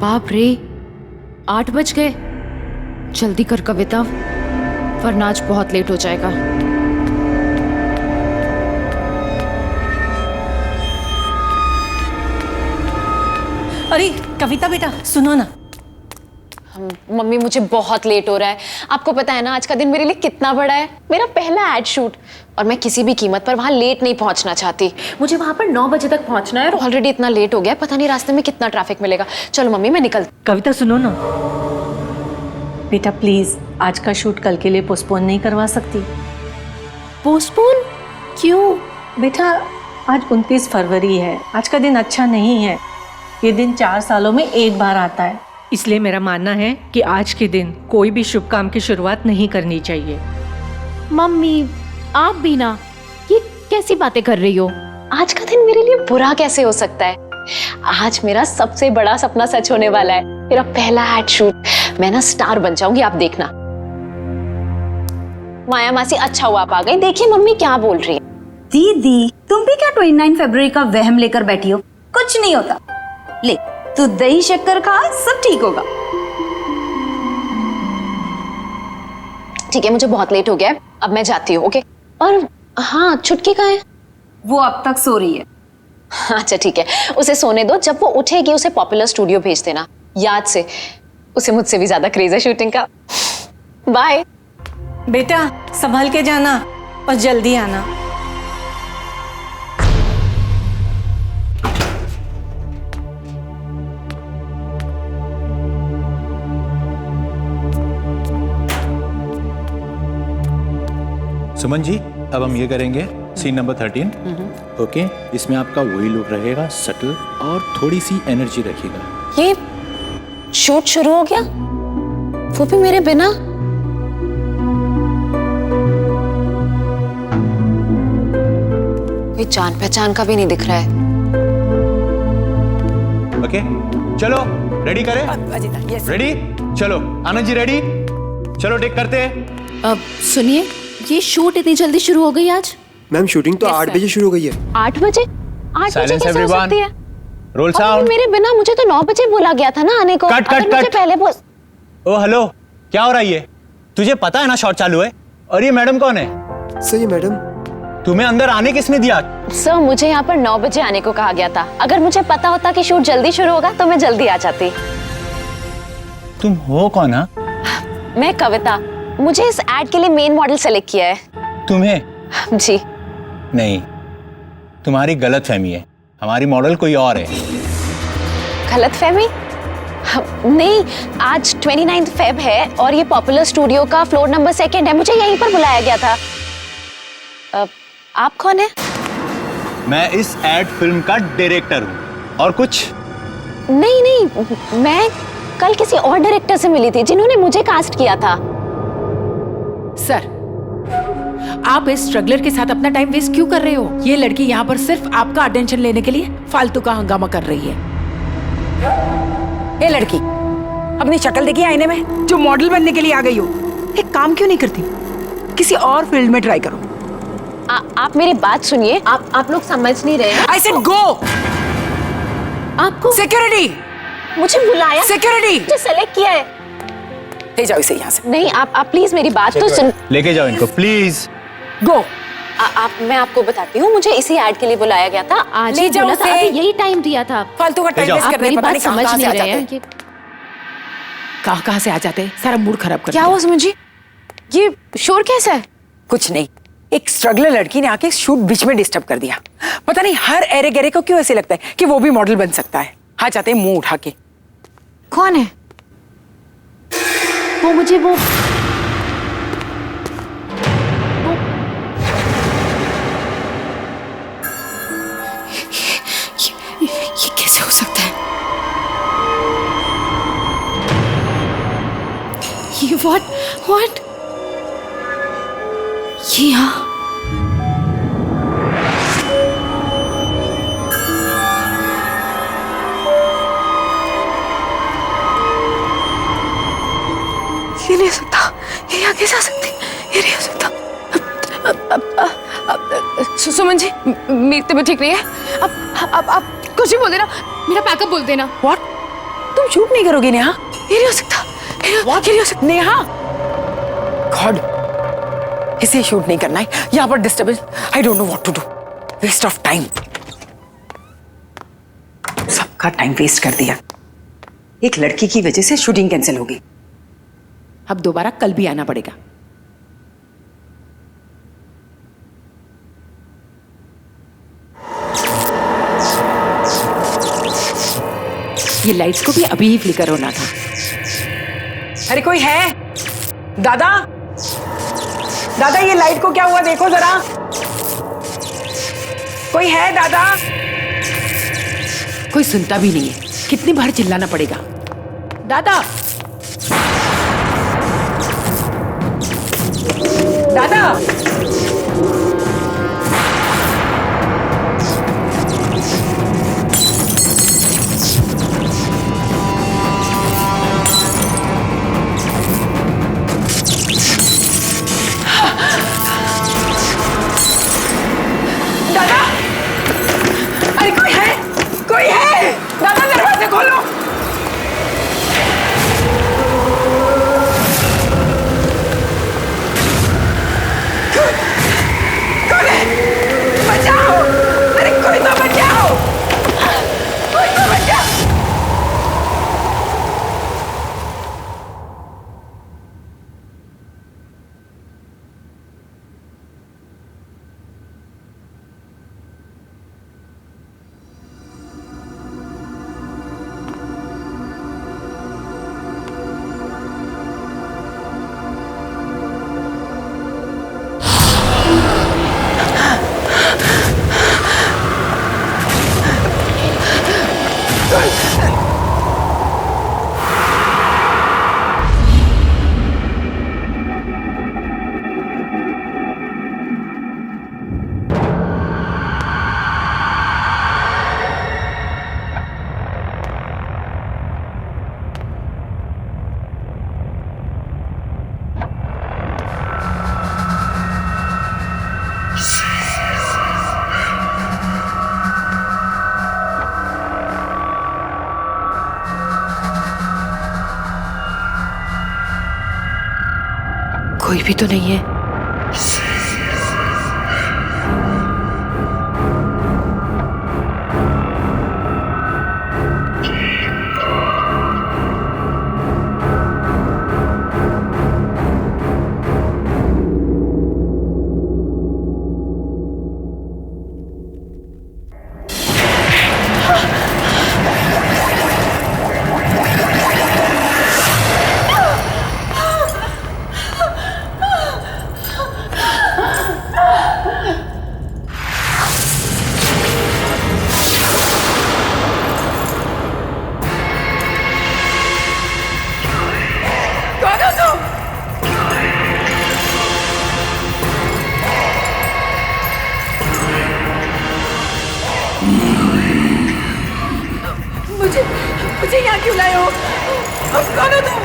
बाप रे, 8 बज गए। जल्दी कर कविता, वरना आज बहुत लेट हो जाएगा। अरे कविता बेटा सुनो ना। मम्मी मुझे बहुत लेट हो रहा है। आपको पता है ना आज का दिन मेरे लिए कितना बड़ा है। मेरा पहला एड शूट और मैं किसी भी कीमत पर वहां लेट नहीं पहुंचना चाहती। मुझे वहां पर 9 बजे तक पहुंचना है और ऑलरेडी इतना लेट हो गया है, पता नहीं रास्ते में कितना ट्रैफिक मिलेगा। चलो मम्मी मैं निकल। कविता सुनो ना बेटा, प्लीज आज का शूट कल के लिए पोस्टपोन नहीं करवा सकती? पोस्टपोन क्यों? बेटा आज 29 फरवरी है, आज का दिन अच्छा नहीं है। ये दिन 4 सालों में एक बार आता है, इसलिए मेरा मानना है कि आज के दिन कोई भी शुभ काम की शुरुआत नहीं करनी चाहिए। मम्मी आप भी ना, ये कैसी बातें कर रही हो? आज का दिन मेरे लिए बुरा कैसे हो सकता है? आज मेरा सबसे बड़ा सपना सच होने वाला है, मेरा पहला एड शूट। मैं ना स्टार बन जाऊंगी, आप देखना। माया मासी अच्छा हुआ आप आ गई। देखिए मम्मी क्या बोल रही है। दीदी तुम भी क्या 29 फरवरी का वहम लेकर बैठी हो? कुछ नहीं होता। ले तू दही शक्कर खा, सब ठीक होगा। ठीक है मुझे बहुत लेट हो गया है, अब मैं जाती हूँ। ओके। और हाँ छुटकी कहाँ है? वो अब तक सो रही है। अच्छा ठीक है, उसे सोने दो। जब वो उठेगी उसे पॉपुलर स्टूडियो भेज देना याद से। उसे मुझसे भी ज्यादा क्रेज है शूटिंग का। बाय बेटा संभल के जाना और जल्दी आना। सुमन जी अब हम ये करेंगे सीन नंबर 13। ओके, इसमें आपका वही लुक रहेगा, सटल और थोड़ी सी एनर्जी रखिएगा। ये शूट शुरू हो गया, वो भी मेरे बिना। कोई जान पहचान का भी नहीं दिख रहा है। ओके चलो रेडी करें? रेडी? चलो आनंद जी रेडी? चलो टेक करते हैं। अब सुनिए, ये शूट इतनी जल्दी शुरू हो गई आज? मैम शूटिंग तो 8 बजे शुरू हो गई है। 8 बजे? 8 बजे कैसे हो सकती है? Role sound. मेरे बिना, मुझे तो 9 बजे बोला गया था ना आने को। कट कट मुझे कट। पहले बोल। ओ हेलो, क्या हो रहा है ये? तुझे पता है ना शॉट चालू है? और ये मैडम कौन है? सही है मैडम। तुम्हें अंदर आने किसने दिया? सर मुझे यहाँ पर 9 बजे आने को कहा गया था। अगर मुझे पता होता कि शूट जल्दी शुरू होगा तो मैं जल्दी आ जाती। तुम हो कौन? हा? मैं कविता, मुझे इस एड के लिए मेन मॉडल सेलेक्ट किया है। तुम्हें? जी नहीं, तुम्हारी गलत फहमी है। हमारी मॉडल कोई और है। गलत फहमी? नहीं, आज 29 फेब है और ये पॉपुलर स्टूडियो का फ्लोर नंबर 2 है। मुझे यहीं पर बुलाया गया था। आप कौन है? मैं इस एड फिल्म का डायरेक्टर हूँ। और कुछ? नहीं नहीं, मैं कल किसी और डायरेक्टर से मिली थी जिन्होंने मुझे कास्ट किया था। सर, आप इस स्ट्रगलर के साथ अपना टाइम वेस्ट क्यों कर रहे हो? ये लड़की यहाँ पर सिर्फ आपका अटेंशन लेने के लिए फालतू का हंगामा कर रही है। ये लड़की अपनी शक्ल देखी आईने में, जो मॉडल बनने के लिए आ गई हो। एक काम क्यों नहीं करती? किसी और फील्ड में ट्राई करो। आप मेरी बात सुनिए। आप लोग समझ नहीं रहे हैं। I said go. आपको सिक्योरिटी, मुझे बुलाया, सिक्योरिटी मुझे सेलेक्ट किया है। ले जाओ इसे यहाँ से। नहीं आप प्लीज मेरी बात तो सुन। लेके जाओ इनको प्लीज। गो। मैं आपको बताती हूँ, मुझे इसी एड के लिए बुलाया गया था। आज ले ही जाओ बोला था, उसे। अभी यही टाइम दिया था। फालतू का टाइम वेस्ट आप कर रहे मेरी हैं, पता बात नहीं समझ कहाँ नहीं से आ रहे जाते हैं। कहाँ से आ जाते हैं, सारा मूड खराब कर क्या हुआ समझी? ये शोर कैसा है? कुछ नहीं, एक स्ट्रगलर लड़की ने आके शूट बीच में डिस्टर्ब कर दिया। पता नहीं हर एरे गहरे को क्यों ऐसे लगता है कि वो भी मॉडल बन सकता है। हाँ जाते हैं मुंह उठा के। कौन है वो? मुझे वो ये कैसे हो सकता है? व्हाट ये यहाँ ये नहीं हो सकता, ये आगे जा सकती, ये नहीं हो सकता। सुमन जी, मेरी तबीयत ठीक नहीं है। अब आप कुछ भी बोल देना, मेरा पैकअप बोल देना। व्हाट? तुम शूट नहीं करोगे नेहा? ये नहीं हो सकता, ये नहीं हो सकता। नेहा, गॉड, इसे शूट नहीं करना है। यहाँ पर disturbance, I don't know what to do. Waste of time, सबका टाइम वेस्ट कर दिया। एक लड़की की वजह से शूटिंग कैंसिल होगी। अब दोबारा कल भी आना पड़ेगा। ये लाइट्स को भी अभी ही फ्लिकर होना था। अरे कोई है? दादा, दादा ये लाइट को क्या हुआ देखो जरा। कोई है दादा? कोई सुनता भी नहीं है, कितनी बार चिल्लाना पड़ेगा। दादा, दादा, अरे कोई है? कोई है? दादा दरवाजे खोलो। कौन है? बचाओ! अरे कोई तो बचाओ! कोई तो बचाओ! कोई भी तो नहीं है। मुझे यहाँ क्यों लाए हो? कौन हो तुम?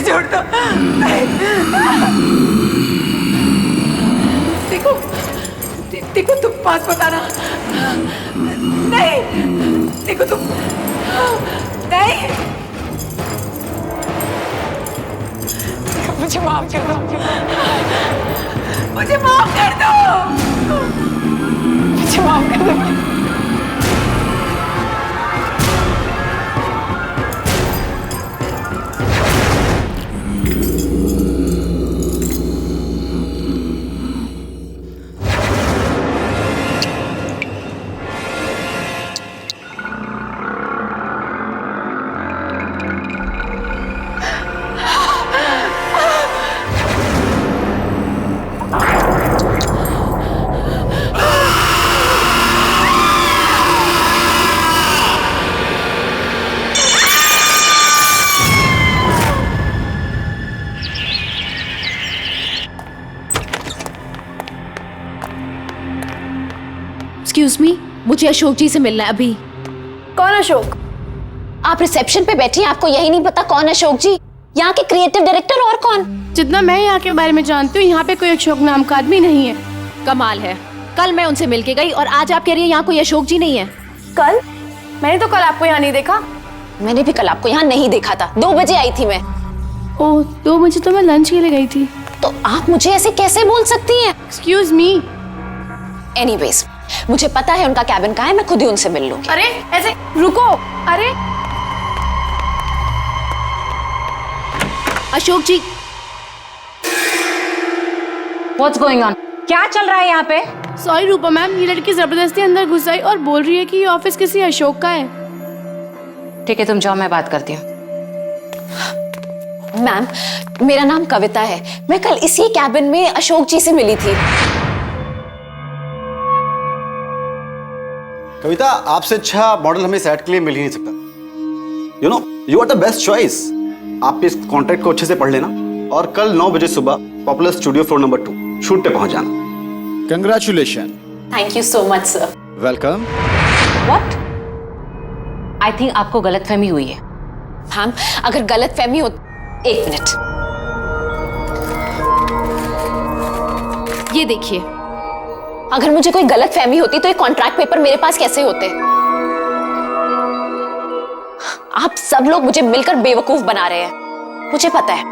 छोड़ दो। देखो देखो तुम पास बताना। नहीं देखो तुम नहीं। मुझे माफ कर दो। मुझे माफ कर दो। मुझे माफ कर दो। एक्सक्यूज मी, मुझे अशोक जी से मिलना है अभी। कौन अशोक? आप रिसेप्शन पे बैठी हैं, आपको यही नहीं पता कौन अशोक जी? यहाँ के क्रिएटिव डायरेक्टर और कौन? जितना मैं यहाँ के बारे में जानती हूँ, यहाँ पे कोई अशोक नाम का आदमी नहीं है। कमाल है, कल मैं उनसे मिलके गई और आज आप कह रही हैं यहाँ कोई अशोक जी नहीं है। कल? मैंने तो कल आपको यहाँ नहीं देखा। मैंने भी कल आपको यहाँ नहीं देखा था, 2 बजे आई थी मैं। ओह, 2 बजे तो मैं लंच के लिए गई थी। तो आप मुझे ऐसे कैसे बोल सकती हैं? Excuse me. एनीवेज, मुझे पता है उनका कैबिन कहाँ है, मैं खुद ही उनसे मिल लूंगी। अरे ऐसे रुको। अरे अशोक जी। What's going on? क्या चल रहा है यहाँ पे? सॉरी रूपा मैम, ये लड़की जबरदस्ती अंदर घुस आई और बोल रही है कि ये ऑफिस किसी अशोक का है। ठीक है, तुम जाओ, मैं बात करती हूँ। मैम, मेरा नाम कविता है, मैं कल इसी कैबिन में अशोक जी से मिली थी। कविता, आपसे अच्छा मॉडल हमें सेट के लिए मिल ही नहीं सकता। You know, you are the best choice. आप इस कॉन्ट्रैक्ट को अच्छे से पढ़ लेना और कल 9 बजे सुबह popular studio floor number 2 shoot पे पहुंच जाना। Congratulation. Thank you so much sir. Welcome. What? I think आपको गलतफहमी हुई है। मैम, अगर गलतफहमी हो, 1 मिनट। ये देखिए, अगर मुझे कोई गलतफहमी होती तो ये कॉन्ट्रैक्ट पेपर मेरे पास कैसे होते? आप सब लोग मुझे मिलकर बेवकूफ बना रहे हैं। मुझे पता है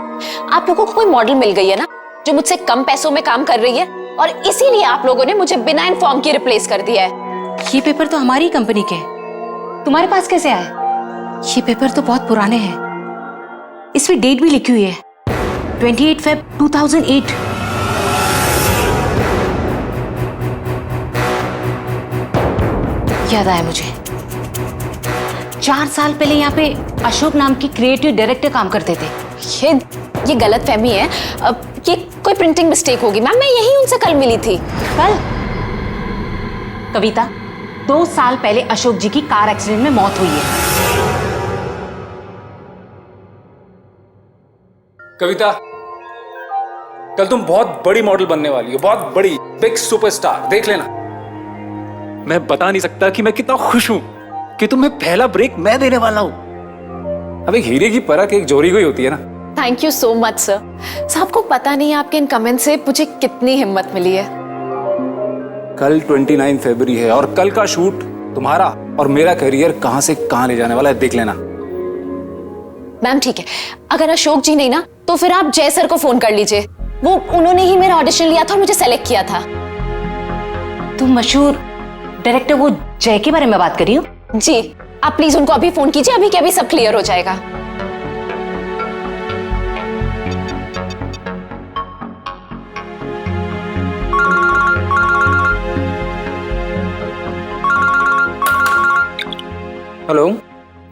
आप लोगों को कोई मॉडल मिल गई है ना, जो मुझसे कम पैसों में काम कर रही है, और इसीलिए आप लोगों ने मुझे बिना इन्फॉर्म के रिप्लेस कर दिया है। ये पेपर तो हमारी कंपनी के हैं। तुम्हारे पास कैसे आए? ये पेपर तो बहुत पुराने हैं। इसमें डेट भी लिखी हुई है, 28 Feb 2008। याद आया मुझे, 4 साल पहले यहाँ पे अशोक नाम की क्रिएटिव डायरेक्टर काम करते थे। ये गलतफहमी है। अब ये कोई प्रिंटिंग मिस्टेक होगी मैम, मैं यही उनसे कल मिली थी। कल? कविता, 2 साल पहले अशोक जी की कार एक्सीडेंट में मौत हुई है। कविता, कल तुम बहुत बड़ी मॉडल बनने वाली हो, बहुत बड़ी, बिग सुपरस्टार। देख लेना। मैं बता नहीं सकता कि मैं कितना खुश हूं कि तुम्हें पहला ब्रेक मैं देने वाला हूं। अब एक हीरे की परख एक जोरी को ही होती है ना। Thank you so much sir. सबको पता नहीं है आपके इन कमेंट से मुझे कितनी हिम्मत मिली है। कल 29 फरवरी है और कल का शूट तुम्हारा और मेरा करियर कहां से कहां ले जाने वाला है, देख लेना। मैम ठीक है, अगर अशोक जी नहीं ना, तो फिर आप जय सर को फोन कर लीजिए। वो उन्होंने ही मेरा ऑडिशन लिया था और मुझे सेलेक्ट किया था। तुम मशहूर डायरेक्टर वो जय के बारे में बात कर रही हो? जी, आप प्लीज उनको अभी फोन कीजिए, अभी के अभी सब क्लियर हो जाएगा। हेलो।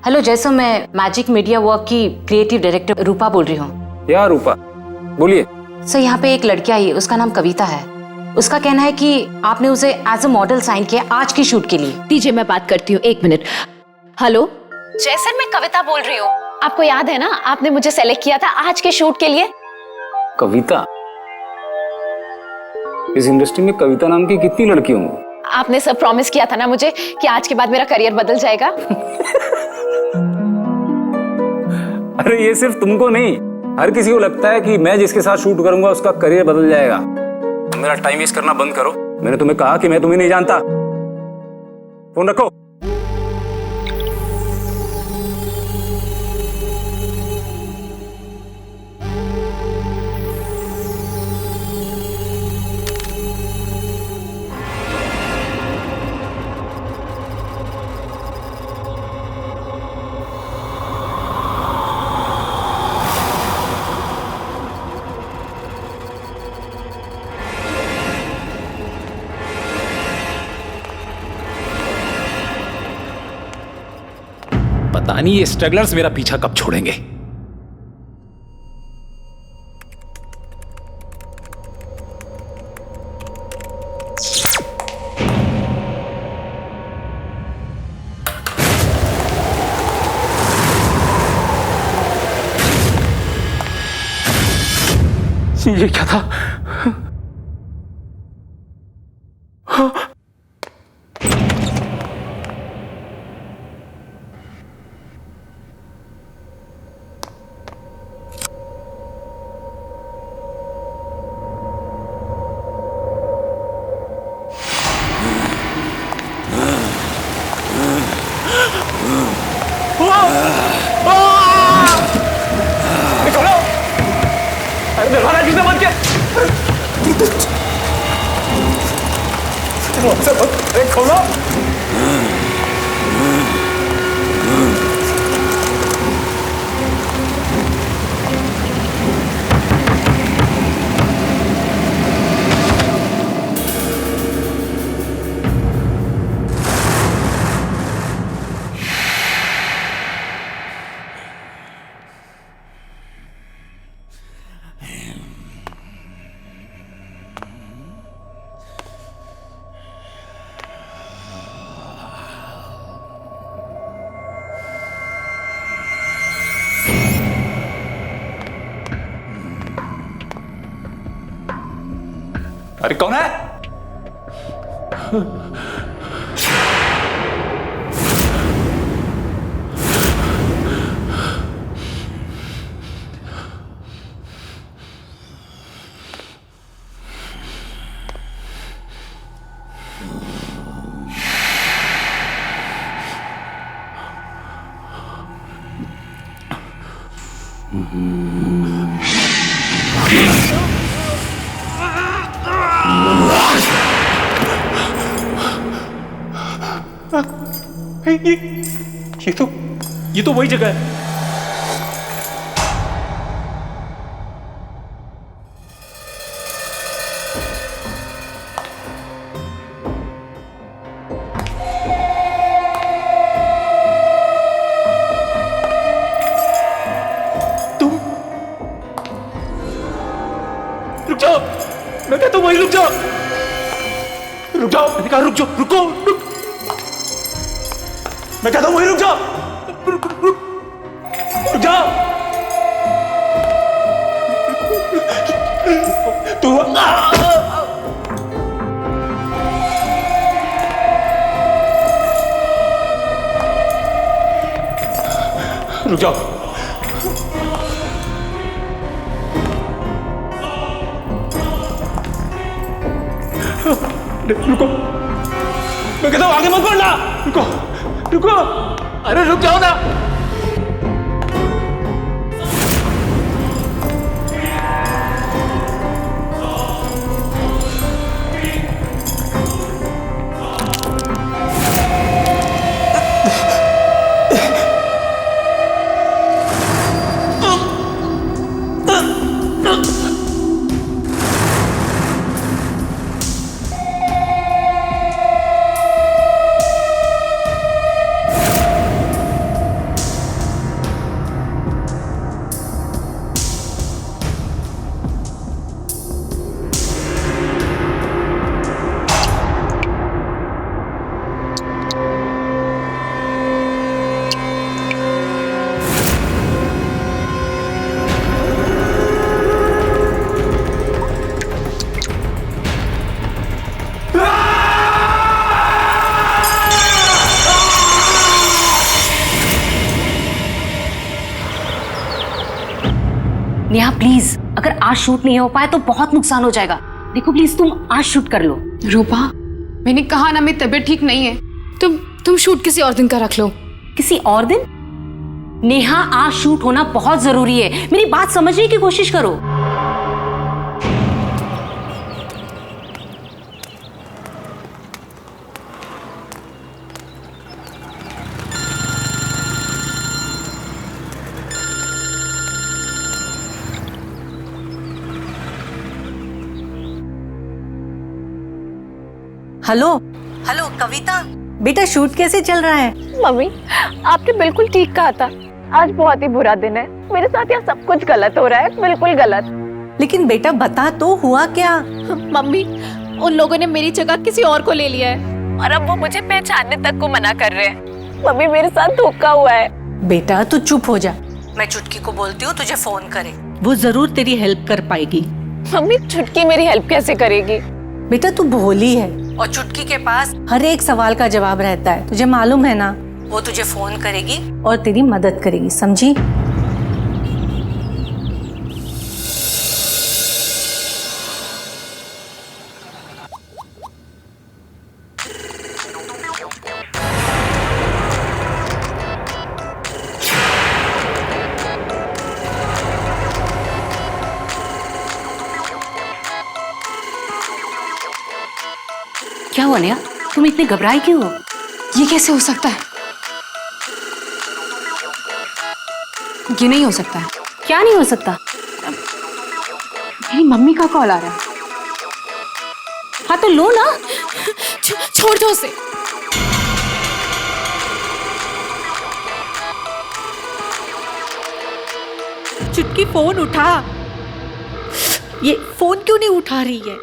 हेलो जय सर, मैं मैजिक मीडिया वर्क की क्रिएटिव डायरेक्टर रूपा बोल रही हूँ। या रूपा, बोलिए। सर, यहाँ पे एक लड़की आई है, उसका नाम कविता है। उसका कहना है कि आपने उसे एज अ मॉडल साइन किया आज की शूट के लिए। दीजिए मैं बात करती हूँ, 1 मिनट। हेलो जय सर, मैं कविता बोल रही हूँ। आपको याद है ना, आपने मुझे सेलेक्ट किया था आज के शूट के लिए। कविता? इस इंडस्ट्री में कविता नाम की कितनी लड़की होंगी? आपने सब प्रॉमिस किया था ना मुझे कि आज के बाद मेरा करियर बदल जाएगा। अरे ये सिर्फ तुमको नहीं, हर किसी को लगता है कि मैं जिसके साथ शूट करूंगा उसका करियर बदल जाएगा। मेरा टाइम वेस्ट करना बंद करो। मैंने तुम्हें कहा कि मैं तुम्हें नहीं जानता। फोन रखो। पता नहीं ये स्ट्रगलर्स मेरा पीछा कब छोड़ेंगे। ये क्या था? अरे खोलो। अरे कौन है? ये तो वही जगह है। तुम रुक जाओ, मैं कहता हूं वही रुक जाओ। रुक जाओ, मैंने कहा रुक जाओ, रुको रुक। मैं कहता हूं वही रुक जाओ, रुक जाओ। तू रुक जाओ। रुको, मैं कहता हूं आगे मत बढ़ना। रुको रुको, अरे रुक जाओ ना। नेहा प्लीज, अगर आज शूट नहीं हो पाए तो बहुत नुकसान हो जाएगा। देखो प्लीज तुम आज शूट कर लो। रूपा, मैंने कहा ना मेरी तबीयत ठीक नहीं है। तुम शूट किसी और दिन का रख लो। किसी और दिन? नेहा आज शूट होना बहुत जरूरी है, मेरी बात समझने की कोशिश करो। हेलो हेलो कविता, बेटा शूट कैसे चल रहा है? मम्मी, आपने बिल्कुल ठीक कहा था। आज बहुत ही बुरा दिन है, मेरे साथ यहाँ सब कुछ गलत हो रहा है, बिल्कुल गलत। लेकिन बेटा बता तो हुआ क्या? मम्मी, उन लोगों ने मेरी जगह किसी और को ले लिया है और अब वो मुझे पहचानने तक को मना कर रहे हैं। मम्मी, मेरे साथ धोखा हुआ है। बेटा तू चुप हो जा, मैं चुटकी को बोलती हूँ तुझे फोन करे, वो जरूर तेरी हेल्प कर पाएगी। मम्मी, चुटकी मेरी हेल्प कैसे करेगी? बेटा तू भोली है और चुटकी के पास हर एक सवाल का जवाब रहता है, तुझे मालूम है ना। वो तुझे फोन करेगी और तेरी मदद करेगी, समझी? क्या हुआ नेहा? तुम इतनी घबराई क्यों हो? ये कैसे हो सकता है? ये नहीं हो सकता है। क्या नहीं हो सकता? मेरी मम्मी का कॉल आ रहा है। हाँ तो लो ना। छोड़ दो उसे। चुटकी फोन उठा। ये फोन क्यों नहीं उठा रही है?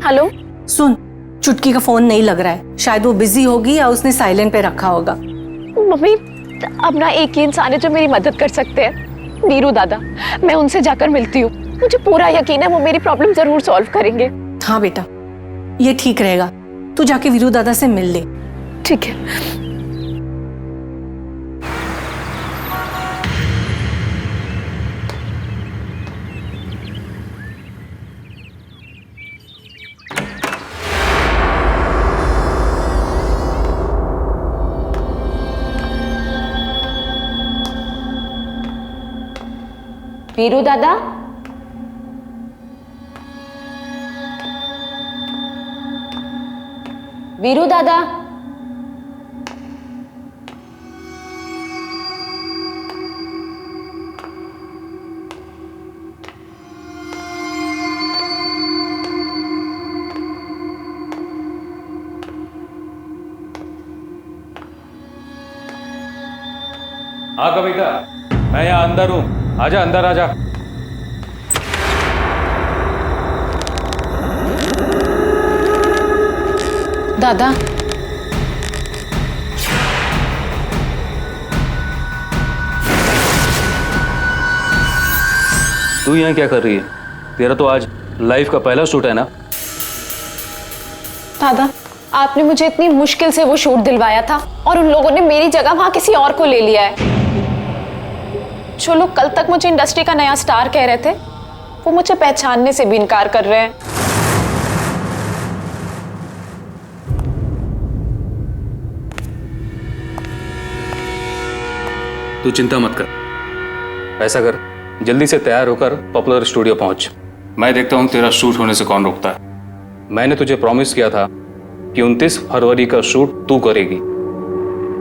हेलो। सुन, चुटकी का फोन नहीं लग रहा है। शायद वो बिजी होगी या उसने साइलेंट पे रखा होगा। मम्मी, अब ना एक ही इंसान है जो मेरी मदद कर सकते हैं, वीरू दादा। मैं उनसे जाकर मिलती हूँ। मुझे पूरा यकीन है वो मेरी प्रॉब्लम जरूर सॉल्व करेंगे। हाँ बेटा, ये ठीक रहेगा। तू जाके वीरू दादा से मिल ले। ठीक है। वीरू दादा, वीरू दादा। हाँ कविता, मैं यहाँ अंदर हूँ। आजा अंदर आजा। दादा, तू यहाँ क्या कर रही है? तेरा तो आज लाइफ का पहला शूट है ना? दादा, आपने मुझे इतनी मुश्किल से वो शूट दिलवाया था और उन लोगों ने मेरी जगह वहां किसी और को ले लिया है। जो लोग कल तक मुझे इंडस्ट्री का नया स्टार कह रहे थे, वो मुझे पहचानने से भी इनकार कर रहे हैं। तू चिंता मत कर। ऐसा कर, जल्दी से तैयार होकर पॉपुलर स्टूडियो पहुंच। मैं देखता हूं तेरा शूट होने से कौन रोकता है। मैंने तुझे प्रॉमिस किया था कि 29 फरवरी का शूट तू करेगी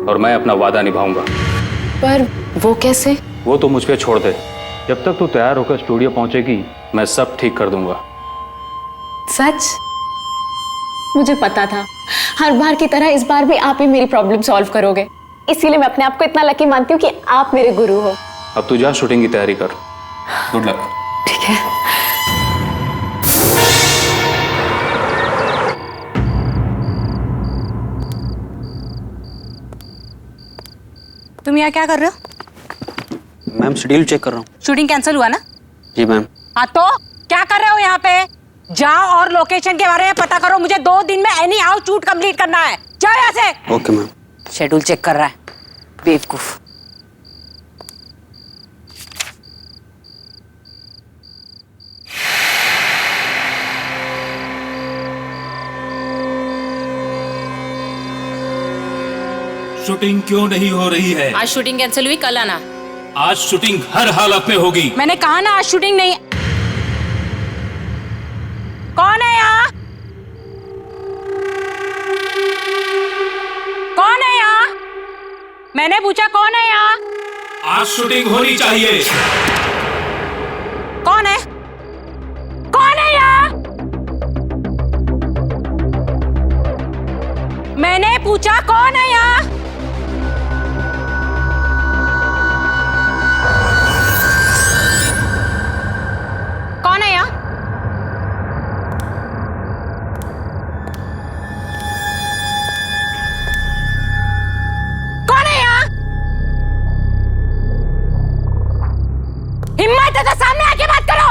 और मैं अपना वादा निभाऊंगा। पर वो कैसे? वो तो मुझ पे छोड़ दे। जब तक तू तैयार होकर स्टूडियो पहुंचेगी, मैं सब ठीक कर दूंगा। सच? मुझे पता था हर बार की तरह इस बार भी आप ही मेरी प्रॉब्लम सॉल्व करोगे। इसीलिए मैं अपने आप को इतना लकी मानती हूँ कि आप मेरे गुरु हो। अब तू जा, शूटिंग की तैयारी कर। Good luck. ठीक है। तुम यहाँ क्या कर रहे हो? मैम शेड्यूल चेक कर रहा हूँ। शूटिंग कैंसिल हुआ ना? जी मैम। हाँ तो क्या कर रहे हो यहाँ पे? जाओ और लोकेशन के बारे में पता करो। मुझे 2 दिन में एनी हाउ शूट कंप्लीट करना है। जाओ यहाँ से। Okay ma'am. शेड्यूल चेक कर रहा है बेवकूफ। शूटिंग क्यों नहीं हो रही है? आज शूटिंग कैंसिल हुई, कल आना। आज शूटिंग हर हालत में होगी। मैंने कहा ना आज शूटिंग नहीं। कौन है यहाँ? कौन है यहाँ? मैंने पूछा कौन है यहाँ? आज शूटिंग होनी चाहिए। कौन है? कौन है यहाँ? मैंने पूछा कौन है यहाँ? कौन है यहाँ? कौन है यहाँ? हिम्मत है तो सामने आके बात करो।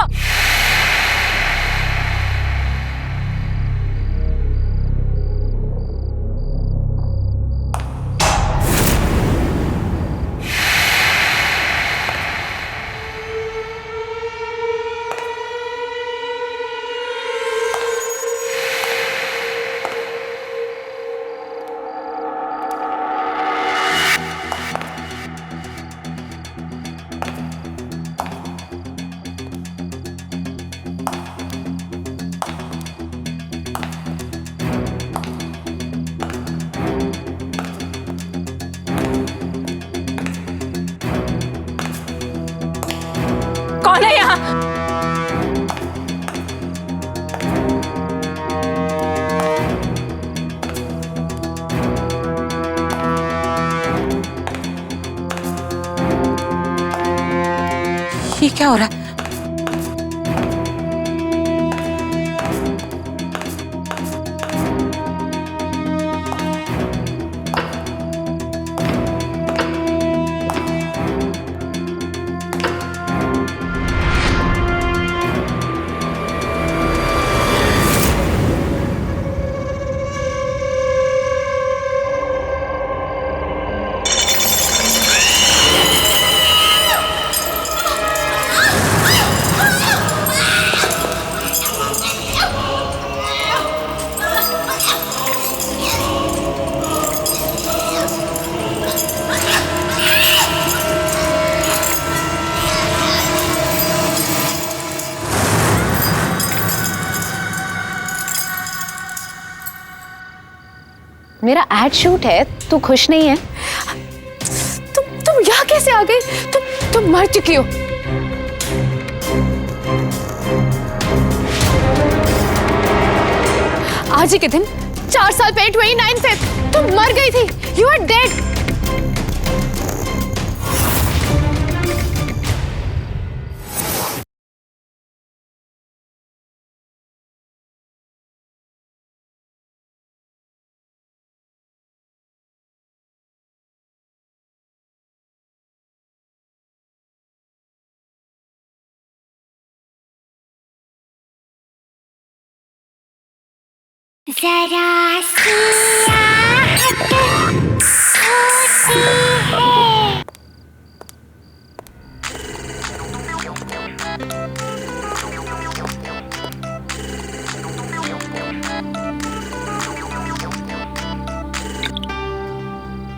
ये क्या हो रहा है? मेरा एड शूट है, तू खुश नहीं है? तुम यहाँ कैसे आ गई? तुम मर चुकी हो। आज ही के दिन 4 साल पहले 29 फेब तुम मर गई थी। You are dead. जरा सी आहट होती है।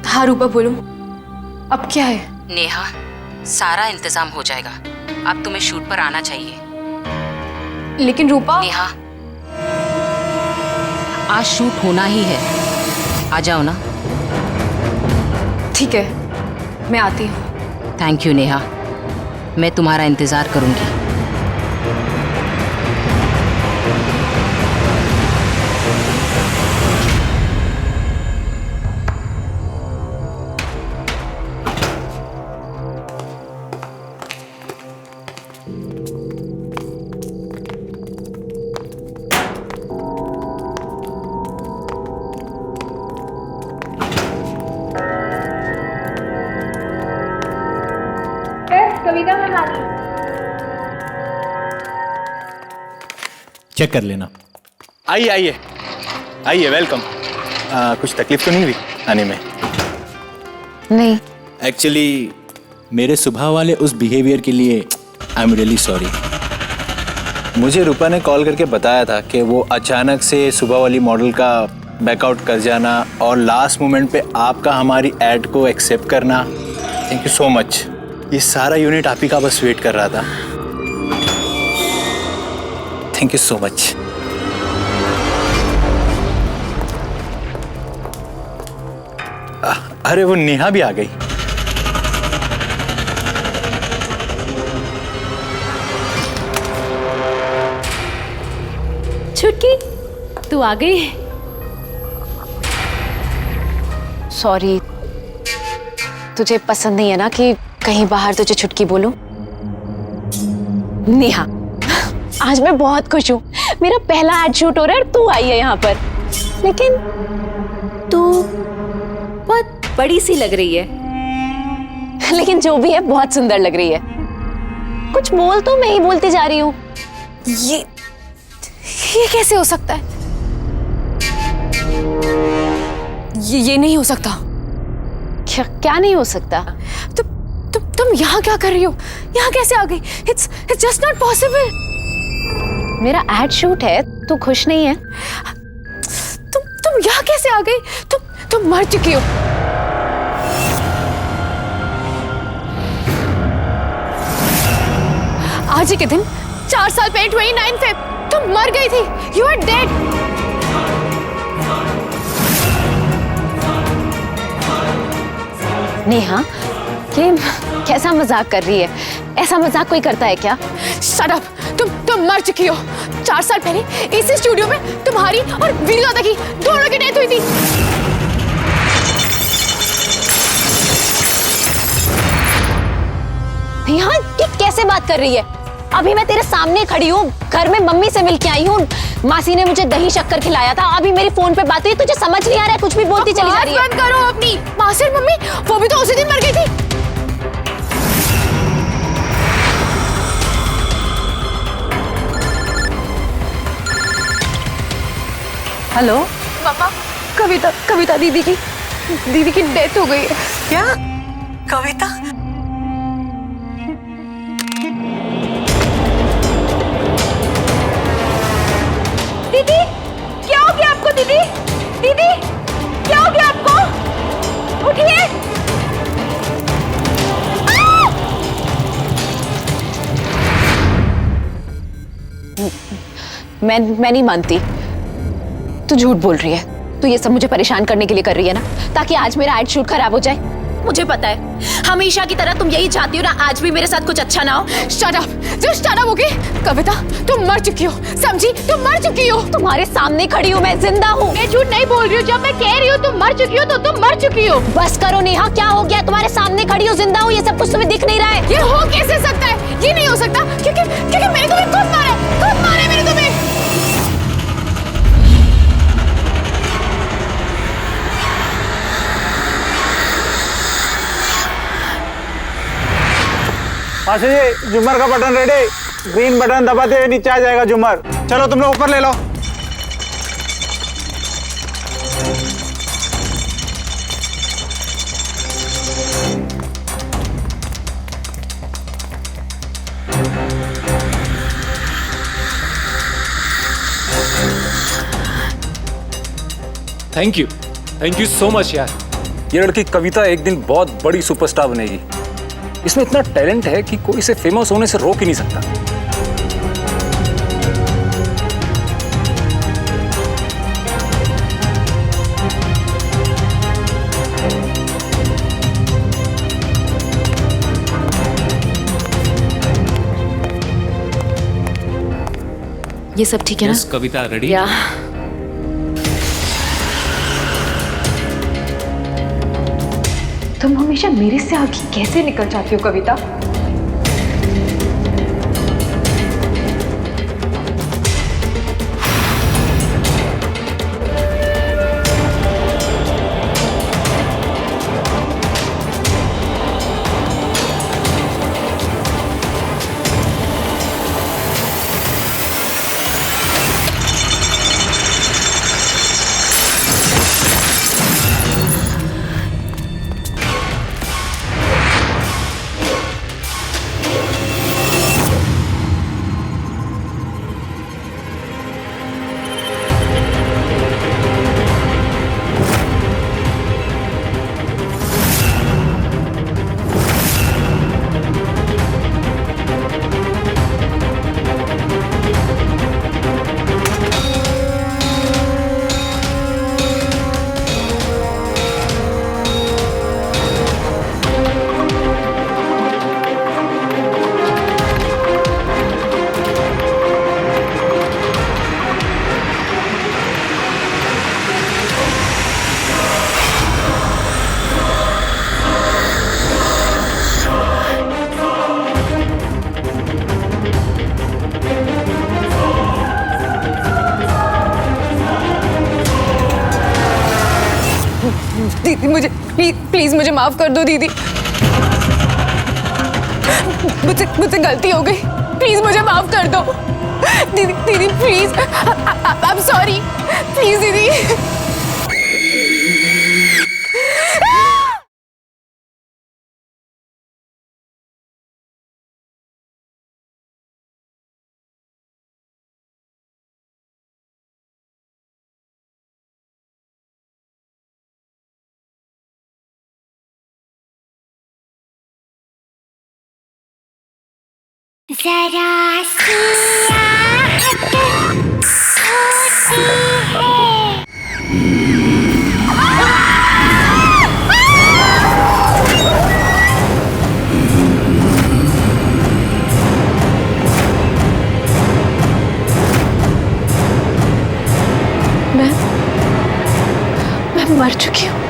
हाँ रूपा बोलो, अब क्या है? नेहा, सारा इंतजाम हो जाएगा, अब तुम्हें शूट पर आना चाहिए। लेकिन रूपा। नेहा, आज शूट होना ही है, आ जाओ ना। ठीक है, मैं आती हूँ। थैंक यू नेहा, मैं तुम्हारा इंतजार करूंगी। कविता महारानी, चेक कर लेना। आइए आइए आइए, वेलकम। कुछ तकलीफ तो नहीं हुई आने में? नहीं। एक्चुअली मेरे सुबह वाले उस बिहेवियर के लिए आई एम रियली सॉरी। मुझे रूपा ने कॉल करके बताया था कि वो अचानक से सुबह वाली मॉडल का बैकआउट कर जाना और लास्ट मोमेंट पे आपका हमारी ऐड को एक्सेप्ट करना। Thank you so much. ये सारा यूनिट आप ही का बस वेट कर रहा था। Thank you so much. अरे वो नेहा भी आ गई। छुटकी, तू आ गई। सॉरी, तुझे पसंद नहीं है ना कि कहीं बाहर तुझे छुटकी बोलूं? नेहा, आज मैं बहुत खुश हूँ। मेरा पहला एड शूट हो रहा है और तू आई है यहाँ पर। लेकिन तू बहुत बड़ी सी लग रही है। लेकिन जो भी है बहुत सुंदर लग रही है। कुछ बोल तो, मैं ही बोलती जा रही हूँ। ये कैसे हो सकता है? ये नहीं हो सकता। क्या नहीं हो सकता? तुम यहाँ क्या कर रही हो? यहाँ कैसे आ गई? It's just not possible. मेरा एड शूट है, तू खुश नहीं है? तुम यहाँ कैसे आ गई? तुम मर चुकी हो। आज ही के दिन 4 साल पहले 29 फेब तुम मर गई थी। You are dead. नेहा, ये कैसा मजाक कर रही है? ऐसा मजाक कोई करता है क्या? Shut up. तुम मर चुकी हो। 4 साल पहले इसी स्टूडियो में तुम्हारी और वीरू दादा की दोनों की डेथ हुई थी। यहाँ ये कैसे बात कर रही है? अभी मैं तेरे सामने खड़ी हूँ, घर में मम्मी से मिल के आई हूँ, मासी ने मुझे दही शक्कर खिलाया था, अभी मेरी फोन पे बात हुई, तुझे समझ नहीं आ रहा है? कुछ भी बोलती चली जा रही है। बंद करो अपनी। मासी और मम्मी वो भी तो उसी दिन मर गई थी। हेलो मम्मा, कविता दीदी की डेथ हो गई है। क्या? कविता? दीदी क्या हो गया आपको? दीदी दीदी क्या हो गया आपको? उठिए। मैं नहीं मानती, तू झूठ बोल रही है। तू ये सब मुझे परेशान करने के लिए कर रही है ना, ताकि आज मेरा एड शूट खराब हो जाए। मुझे पता है, हमेशा की तरह तुम यही चाहती हो ना, आज भी मेरे साथ कुछ अच्छा ना हो। Shut up, just shut up, okay? Kavita तुम मर चुकी हो, समझी? तुम मर चुकी हो। तुम्हारे सामने खड़ी हूँ, मैं जिंदा हूँ। मैं झूठ नहीं बोल रही हूँ, जब मैं कह रही हूँ तुम मर चुकी हो तो तुम मर चुकी हो। बस करो नेहा, क्या हो गया? तुम्हारे सामने खड़ी हूँ, जिंदा हूँ, ये सब कुछ तुम्हें दिख नहीं रहा है? ये हो कैसे सकता है? ये नहीं हो सकता, क्योंकि मैंने तुम्हें खुद मारा मैंने तुम्हें। मासी जी, झूमर का बटन रेडी। ग्रीन बटन दबाते हुए नीचे आ जाएगा झूमर। चलो तुम लोग ऊपर ले लो। थैंक यू सो मच यार। ये लड़की कविता एक दिन बहुत बड़ी सुपरस्टार बनेगी। इसमें इतना टैलेंट है कि कोई इसे फेमस होने से रोक ही नहीं सकता। ये सब ठीक है ना? कविता रेडी? या तुम हमेशा मेरे से आगे कैसे निकल जाती हो कविता? दीदी मुझे प्लीज मुझे माफ कर दो दीदी। मुझसे गलती हो गई, प्लीज मुझे माफ कर दो दीदी please. I am sorry, please दीदी। जरा सी आहट होती है। मैं मर चुकी हूँ।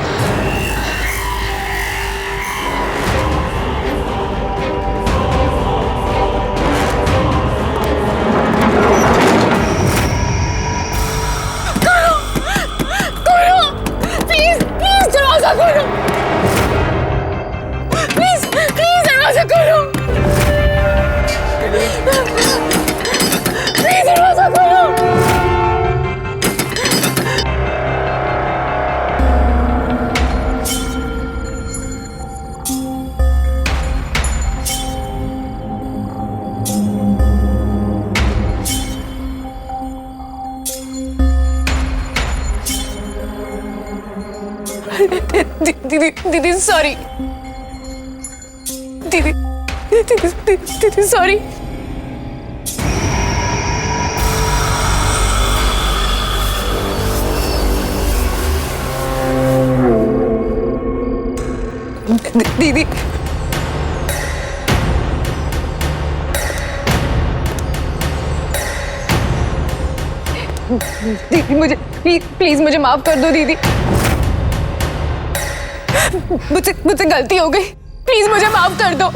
दीदी दीदी सॉरी। दीदी दीदी दीदी सॉरी। दीदी दीदी मुझे प्लीज मुझे माफ कर दो दीदी। मुझसे गलती हो गई, प्लीज मुझे माफ कर दो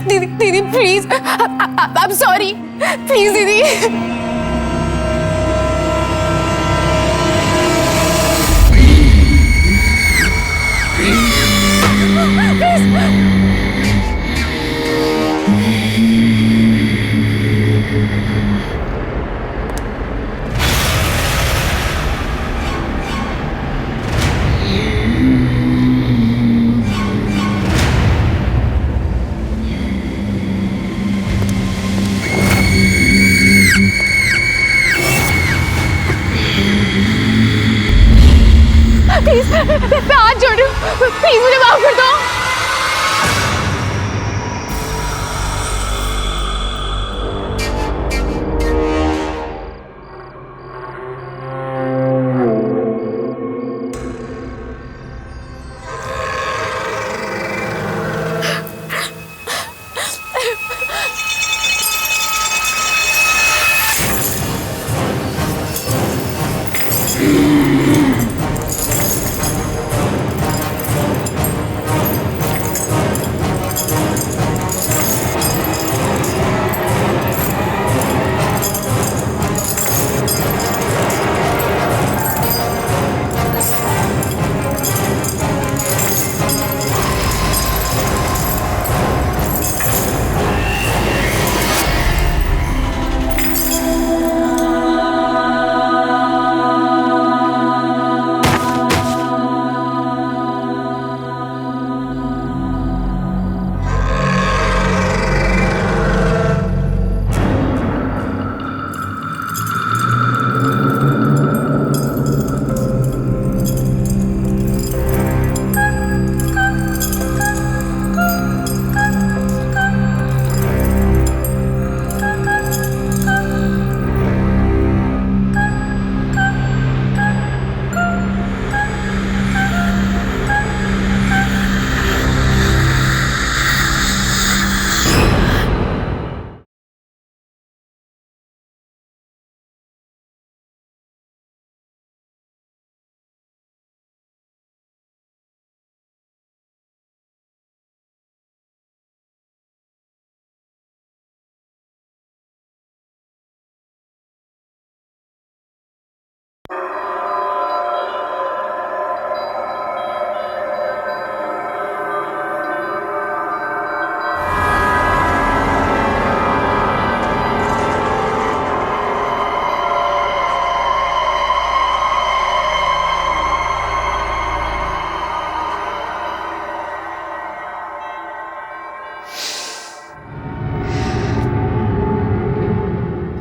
दीदी। दीदी please I am sorry, please दीदी। प्लीज मैं हाथ जोड़ रही हूँ, प्लीज मुझे माफ कर दो।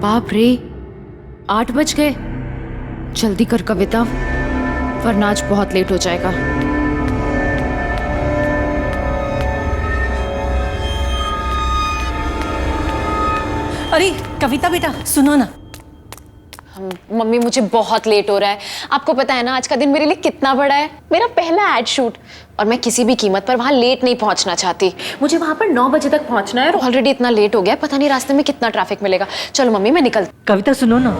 बाप रे, 8 बज गए। जल्दी कर कविता, वरना आज बहुत लेट हो जाएगा। अरे कविता बेटा सुनो ना। मम्मी मुझे बहुत लेट हो रहा है। आपको पता है ना आज का दिन मेरे लिए कितना बड़ा है। मेरा पहला एड शूट और मैं किसी भी कीमत पर वहां लेट नहीं पहुंचना चाहती। मुझे वहां पर 9 बजे तक पहुंचना है और ऑलरेडी इतना लेट हो गया है, पता नहीं रास्ते में कितना ट्रैफिक मिलेगा। चलो मम्मी मैं निकल। कविता सुनो ना,